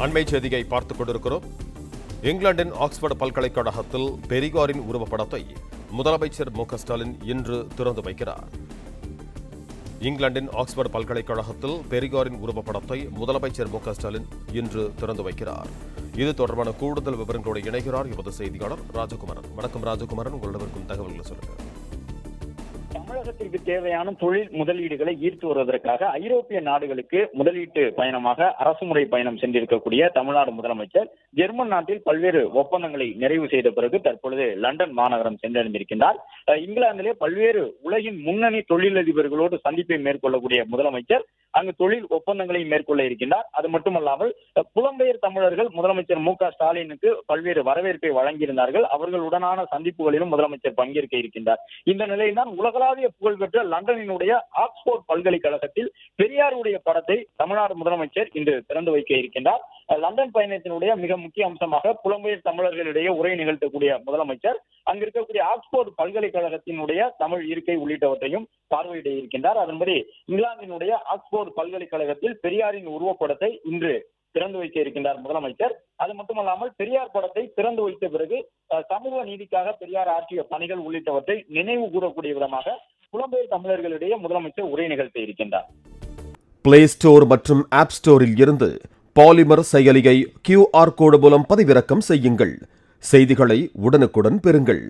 அண்மை செய்தியை பார்த்துக் கொண்டிருக்கிறோம். இங்கிலாந்தின் ஆக்ஸ்போர்டு பல்கலைக்கழகத்தில் பெரியாரின் உருவப்படத்தை முதலமைச்சர் மு.க.ஸ்டாலின் இன்று திறந்து வைக்கிறார். இங்கிலாந்தின் ஆக்ஸ்போர்டு பல்கலைக்கழகத்தில் பெரியாரின் உருவப்படத்தை முதலமைச்சர் மு.க.ஸ்டாலின் இன்று திறந்து வைக்கிறார். இது தொடர்பான கூடுதல் விவரங்களோடு இணைகிறார் எமது செய்தியாளர் ராஜகுமாரன். வணக்கம் ராஜகுமாரன், உங்களிடம் இருக்கும் தகவல்களை சொல்லுங்கள். தமிழகத்திற்கு தேவையான தொழில் முதலீடுகளை ஈர்த்து வருவதற்காக ஐரோப்பிய நாடுகளுக்கு முதலீட்டு பயணமாக அரசுமுறை பயணம் சென்றிருக்கக்கூடிய தமிழ்நாடு முதலமைச்சர் ஜெர்மன் நாட்டில் பல்வேறு ஒப்பந்தங்களை நிறைவு செய்த பிறகு தற்பொழுது லண்டன் மாநகரம் சென்றடைந்திருக்கின்றார். இங்கிலாந்திலே பல்வேறு உலகின் முன்னணி தொழிலதிபர்களோடு சந்திப்பை மேற்கொள்ளக்கூடிய முதலமைச்சர் அங்கு தொழில் ஒப்பந்தங்களை மேற்கொள்ள இருக்கின்றார். அது மட்டுமல்லாமல் புலம்பெயர் தமிழர்கள் முதலமைச்சர் மு.க.ஸ்டாலினுக்கு பல்வேறு வரவேற்பை வழங்கியிருந்தார்கள். அவர்களுடனான சந்திப்புகளிலும் முதலமைச்சர் பங்கேற்க இருக்கின்றார். இந்த நிலையில்தான் உலகளாவிய புகழ்பெற்ற லண்டனினுடைய ஆக்ஸ்போர்ட் பல்கலைக்கழகத்தில் பெரியாருடைய படத்தை தமிழ்நாடு முதலமைச்சர் இன்று திறந்து வைக்க இருக்கின்றார். லண்டன் பயணத்தினுடைய மிக முக்கிய அம்சமாக புலம்பெயர் தமிழர்களிடையே உரை நிகழ்த்தக்கூடிய முதலமைச்சர் அங்கு இருக்கக்கூடிய ஆக்ஸ்போர்ட் பல்கலைக்கழகத்தினுடைய தமிழ் இருக்கை உள்ளிட்டவற்றையும் பார்வையிட இருக்கின்றார். அதன்படி இங்கிலாந்தினுடைய ஆக்ஸ்போர்ட் பல்கலைக்கழகத்தில் பெரியாரின் உருவப்படத்தை இன்று திறந்து வைக்க இருக்கின்றார் முதலமைச்சர். அது மட்டுமல்லாமல் பெரியார் படத்தை திறந்து வைத்த பிறகு சமூக நீதிக்காக பெரியார் ஆற்றிய பணிகள் உள்ளிட்டவற்றை நினைவு கூறக்கூடிய விதமாக புலம்பெயர் தமிழர்களிடையே முதலமைச்சர் உரை நிகழ்த்த இருக்கின்றார். பிளே ஸ்டோர் மற்றும் ஆப் ஸ்டோரில் இருந்து பாலிமர் செயலியை QR கோடு மூலம் பதிவிறக்கம் செய்யுங்கள். செய்திகளை உடனுக்குடன் பெறுங்கள்.